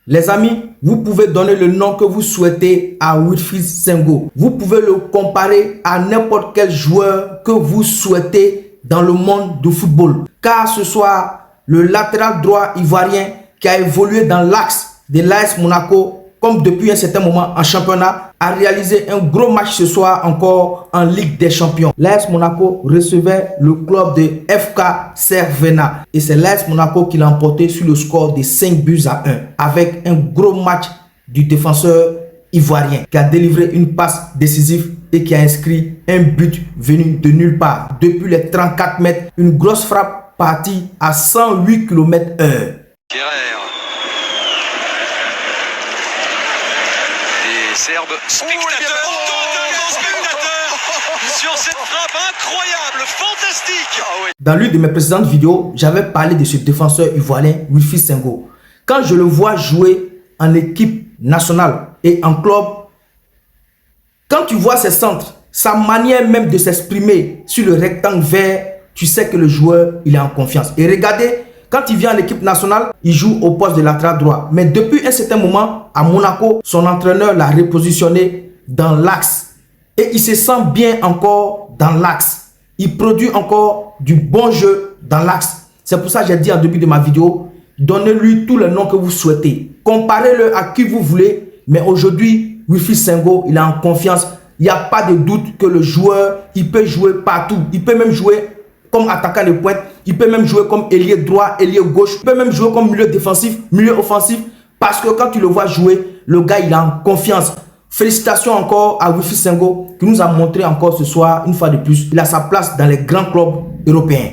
Les amis, vous pouvez donner le nom que vous souhaitez à Wilfried Senghor. Vous pouvez le comparer à n'importe quel joueur que vous souhaitez dans le monde du football. Car ce soit le latéral droit ivoirien qui a évolué dans l'axe de l'AS Monaco, comme depuis un certain moment en championnat, a réalisé un gros match ce soir encore en Ligue des Champions. L'AS Monaco recevait le club de FK Cervena et c'est l'AS Monaco qui l'a emporté sur le score de 5-1 avec un gros match du défenseur ivoirien qui a délivré une passe décisive et qui a inscrit un but venu de nulle part. Depuis les 34 mètres, une grosse frappe partie à 108 km/h. Serbe, spectateur, totalement spectateur sur cette frappe incroyable, fantastique. Dans l'une de mes précédentes vidéos, j'avais parlé de ce défenseur ivoirien Wilfried Senghor. Quand je le vois jouer en équipe nationale et en club, quand tu vois ses centres, sa manière même de s'exprimer sur le rectangle vert, tu sais que le joueur il est en confiance. Et regardez, quand il vient en équipe nationale, il joue au poste de latéral droit. Mais depuis un certain moment, à Monaco, son entraîneur l'a repositionné dans l'axe. Et il se sent bien encore dans l'axe. Il produit encore du bon jeu dans l'axe. C'est pour ça que j'ai dit en début de ma vidéo, donnez-lui tous les noms que vous souhaitez. Comparez-le à qui vous voulez. Mais aujourd'hui, Wilfried Senghor, il est en confiance. Il n'y a pas de doute que le joueur, il peut jouer partout. Il peut même jouer comme attaquant de pointe, il peut même jouer comme ailier droit, ailier gauche, il peut même jouer comme milieu défensif, milieu offensif, parce que quand tu le vois jouer, le gars il est en confiance. Félicitations encore à Wilfried Senghor qui nous a montré encore ce soir, une fois de plus, il a sa place dans les grands clubs européens.